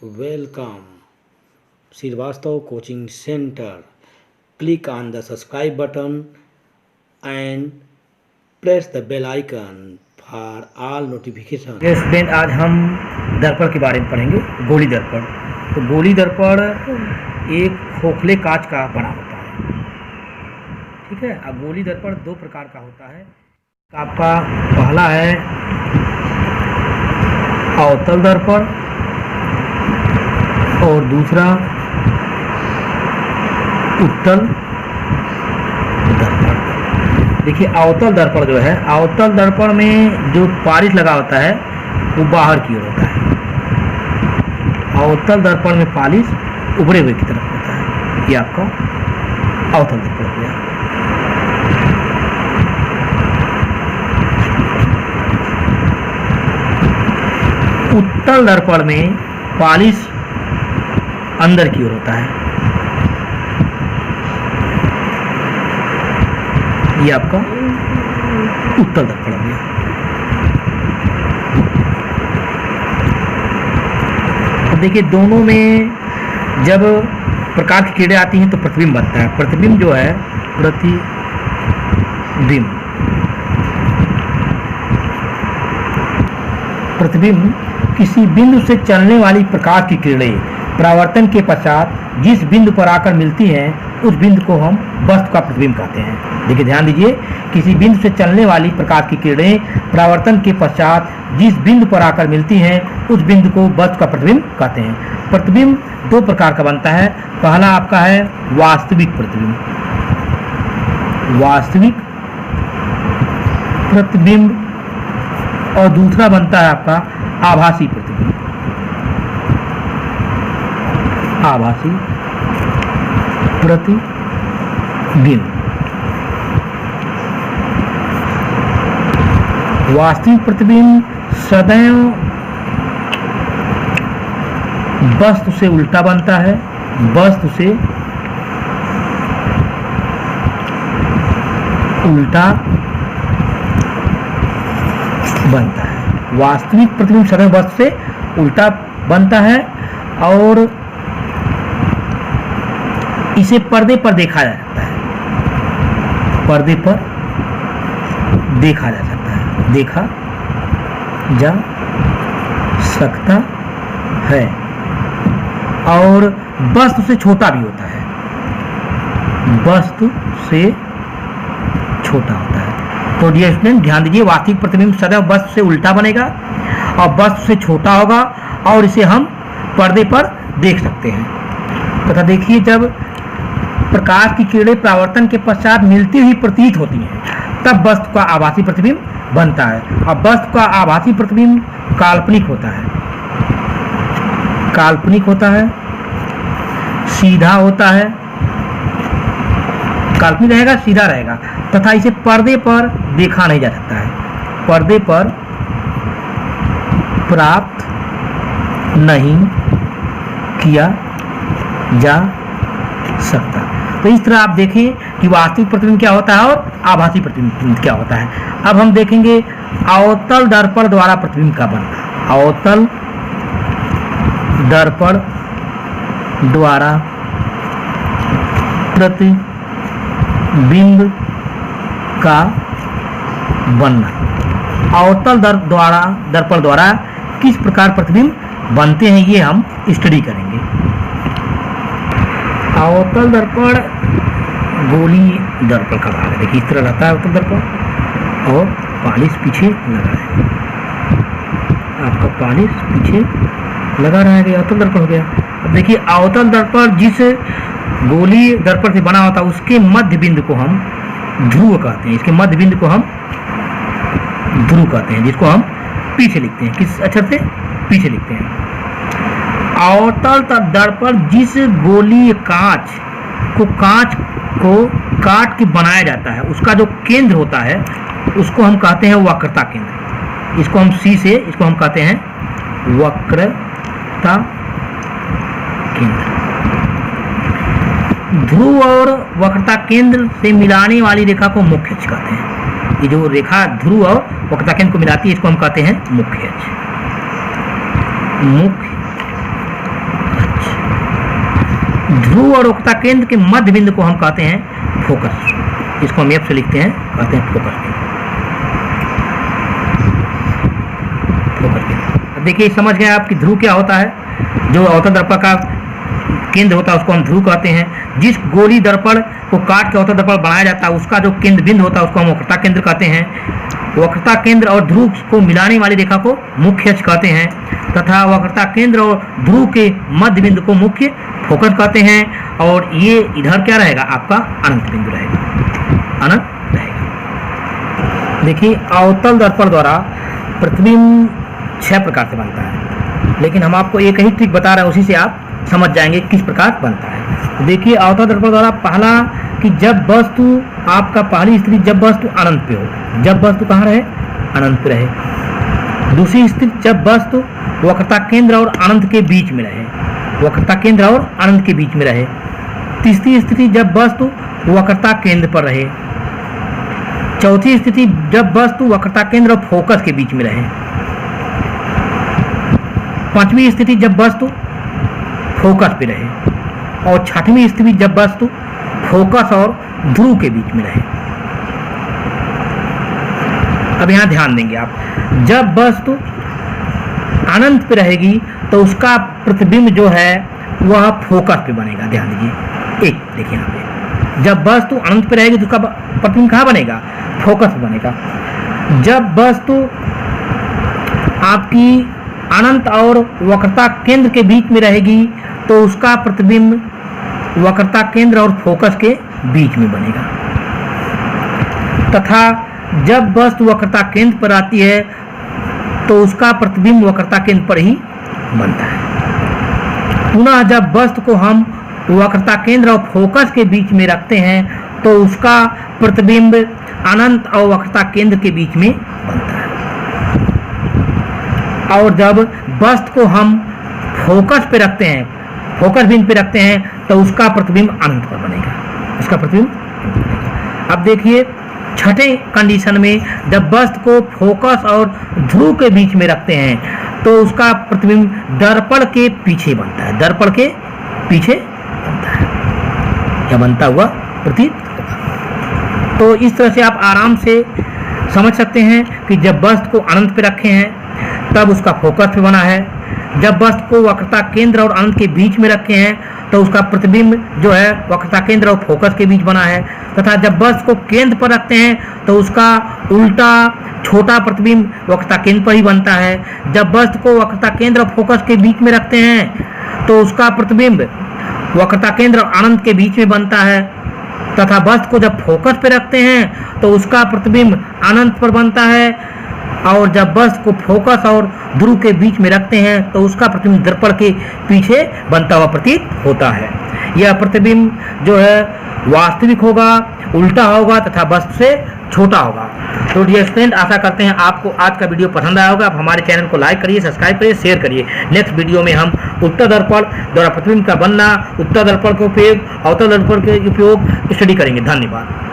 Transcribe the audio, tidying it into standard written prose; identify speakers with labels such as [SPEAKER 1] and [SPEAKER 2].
[SPEAKER 1] Welcome, Srivastava Coaching Center. Click on the subscribe button and press the bell icon for all notifications.
[SPEAKER 2] Student, आज हम दर्पण के बारे में पढ़ेंगे। गोली दर्पण। तो गोली दर्पण एक खोखले कांच का बना होता है, ठीक है। अब गोली दर्पण दो प्रकार का होता है। आपका पहला है अवतल दर्पण और दूसरा उत्तल दर्पण। देखिए, अवतल दर्पण जो है, अवतल दर्पण में जो पालिश लगा होता है वो बाहर की ओर होता है। अवतल दर्पण में पालिश उभरे हुए की तरफ होता है। ये आपका अवतल दर्पण हो गया। उत्तल दर्पण में पालिश अंदर की ओर होता है। ये आपका उत्तल दर्पण हो गया। तो देखिए, दोनों में जब प्रकाश की किरणें आती हैं तो प्रतिबिंब बनता है। प्रतिबिंब जो है, प्रतिबिंब किसी बिंदु से चलने वाली प्रकाश की किरणें परावर्तन के पश्चात जिस बिंदु पर आकर मिलती हैं उस बिंदु को हम वस्तु का प्रतिबिंब कहते हैं। देखिए, ध्यान दीजिए, किसी बिंदु से चलने वाली प्रकाश की किरणें परावर्तन के पश्चात जिस बिंदु पर आकर मिलती हैं उस बिंदु को वस्तु का प्रतिबिंब कहते हैं। प्रतिबिंब दो प्रकार का बनता है। पहला आपका है वास्तविक प्रतिबिंब, वास्तविक प्रतिबिंब, और दूसरा बनता है आपका आभासी प्रतिबिंब, आभासी प्रतिबिंब। वास्तविक प्रतिबिंब सदैव वस्तु से उल्टा बनता है, वस्तु से उल्टा बनता है। वास्तविक प्रतिबिंब सदैव वस्तु से उल्टा बनता है और इसे पर्दे पर देखा जा सकता है, पर्दे पर देखा जा सकता है, देखा जा सकता है, और वस्तु से छोटा भी होता है, वस्तु से छोटा होता है। तो डियर स्टूडेंट, ध्यान दीजिए, वास्तविक प्रतिबिंब सदैव वस्तु से उल्टा बनेगा और वस्तु से छोटा होगा और इसे हम पर्दे पर देख सकते हैं। तथा देखिए, जब प्रकाश की किरणें परावर्तन के पश्चात मिलती हुई प्रतीत होती हैं तब वस्तु का आभासी प्रतिबिंब बनता है। अब वस्तु का आभासी प्रतिबिंब काल्पनिक होता है, काल्पनिक होता है, सीधा होता है, काल्पनिक रहेगा, सीधा रहेगा, तथा इसे पर्दे पर देखा नहीं जा सकता है, पर्दे पर प्राप्त नहीं किया जा सकता। तो इस तरह आप देखें कि वास्तविक प्रतिबिंब क्या होता है और आभासी प्रतिबिंब क्या होता है। अब हम देखेंगे अवतल दर्पण द्वारा प्रतिबिंब का बनना। अवतल दर्पण द्वारा प्रतिबिंब का बनना। अवतल दर्पण द्वारा किस प्रकार प्रतिबिंब बनते हैं ये हम स्टडी करेंगे। अवतल दर्पण गोली दर्पण का भाग है। देखिए, इस तरह रहता है अवतल दर्पण और पालिश पीछे लगा है, आपका पालिश पीछे लगा रहेगा, अवतल दर्पण हो गया। अब देखिए, अवतल दर्पण जिस गोली दर्पण से बना होता है उसके मध्य बिंदु को हम ध्रुव कहते हैं। इसके मध्य बिंदु को हम ध्रुव कहते हैं, जिसको हम पीछे लिखते हैं। किस अक्षर से? पीछे लिखते हैं। अवतल दर्पण जिस गोलीय कांच को काट के बनाया जाता है उसका जो केंद्र होता है उसको हम कहते हैं वक्रता केंद्र। इसको हम इसको हम कहते हैं वक्रता केंद्र। ध्रुव और वक्रता केंद्र से मिलाने वाली रेखा को मुख्य अक्ष कहते हैं। ये जो रेखा ध्रुव और वक्रता केंद्र को मिलाती है इसको हम कहते हैं मुख्य अक्ष। मुख्य ध्रुव और वक्रता केंद्र के मध्य बिंदु को हम कहते हैं फोकस। इसको हम एफ से लिखते हैं, कहते हैं फोकस केंद्र। देखिए समझ गए आप कि ध्रुव क्या होता है। जो अवतल दर्पण का केंद्र होता है उसको हम ध्रुव कहते हैं। जिस गोली दर्पण को काट के अवतल दर्पण बनाया जाता है उसका जो केंद्र बिंदु होता है उसको हम वक्रता केंद्र कहते हैं। वक्रता केंद्र और ध्रुव को मिलाने वाली रेखा को मुख्य अक्ष कहते हैं तथा वक्रता केंद्र और ध्रुव के मध्य बिंदु को मुख्य फोकस कहते हैं। और ये इधर क्या रहेगा, आपका अनंत बिंदु रहेगा, अनंत रहेगा। देखिए अवतल दर्पण द्वारा प्रतिबिंब 6 प्रकार से बनता है, लेकिन हम आपको एक ही ट्रिक बता रहे हैं, उसी से आप समझ जाएंगे किस प्रकार बनता है। देखिए अवतल दर्पण द्वारा पहला कि जब वस्तु आपका पहली स्थिति जब वस्तु अनंत पे हो, जब वस्तु कहाँ रहे, अनंत पे रहे। दूसरी स्थिति जब वस्तु वक्रता केंद्र और अनंत के बीच में रहे, वक्रता केंद्र और अनंत के बीच में रहे। तीसरी स्थिति जब वस्तु वक्रता केंद्र पर रहे। चौथी स्थिति जब वस्तु वक्रता केंद्र और फोकस के बीच में रहे। पांचवी स्थिति जब वस्तु फोकस पे रहे। और छठवीं स्थिति जब वस्तु फोकस और ध्रुव के बीच में रहे। अब यहां ध्यान देंगे आप, जब वस्तु अनंत पे रहेगी तो उसका प्रतिबिंब जो है वह फोकस पे बनेगा। ध्यान दीजिए, एक देखिए यहाँ पे, जब वस्तु अनंत पे रहेगी तो उसका प्रतिबिंब कहाँ बनेगा, फोकस पे बनेगा। जब वस्तु आपकी अनंत और वक्रता केंद्र के बीच में रहेगी तो उसका प्रतिबिंब वक्रता केंद्र और फोकस के बीच में बनेगा। तथा जब वस्तु वक्रता केंद्र पर आती है तो उसका प्रतिबिंब वक्रता केंद्र पर ही बनता है। पुनः जब वस्तु को हम वक्रता केंद्र और फोकस के बीच में रखते हैं तो उसका प्रतिबिंब अनंत और वक्रता केंद्र के बीच में बनता है। और जब वस्तु को हम फोकस पे रखते हैं, फोकस बिंदु पे रखते हैं तो उसका प्रतिबिंब अनंत पर बनेगा, उसका प्रतिबिंब अनंत बनेगा। अब देखिए छठे कंडीशन में जब वस्तु को फोकस और ध्रुव के बीच में रखते हैं तो उसका प्रतिबिंब दर्पण के पीछे बनता है, दर्पण के पीछे बनता है, या बनता हुआ प्रतीत होगा। तो इस तरह से आप आराम से समझ सकते हैं कि जब वस्तु को अनंत पे रखे हैं तब उसका फोकस पे बना है। जब वस्तु को वक्रता केंद्र और अनंत के बीच में रखे हैं तो उसका प्रतिबिंब जो है वक्रता केंद्र और फोकस के बीच बना है। तथा जब वस्तु को केंद्र पर रखते हैं तो उसका उल्टा छोटा प्रतिबिंब वक्रता केंद्र पर ही बनता है। जब वस्तु को वक्रता केंद्र और फोकस के बीच में रखते हैं तो उसका प्रतिबिंब वक्रता केंद्र और अनंत के बीच में बनता है। तथा वस्तु को जब फोकस पे रखते हैं तो उसका प्रतिबिंब अनंत पर बनता है। और जब वस्तु को फोकस और ध्रुव के बीच में रखते हैं तो उसका प्रतिबिंब दर्पण के पीछे बनता हुआ प्रतीत होता है। यह प्रतिबिंब जो है वास्तविक होगा, उल्टा होगा तथा वस्तु से छोटा होगा। तो डियर स्टूडेंट, आशा करते हैं आपको आज का वीडियो पसंद आया होगा। आप हमारे चैनल को लाइक करिए, सब्सक्राइब करिए, शेयर करिए। नेक्स्ट वीडियो में हम उत्तल दर्पण द्वारा प्रतिबिंब का बनना, उत्तल दर्पण के उपयोग, अवतल दर्पण के उपयोग स्टडी करेंगे। धन्यवाद।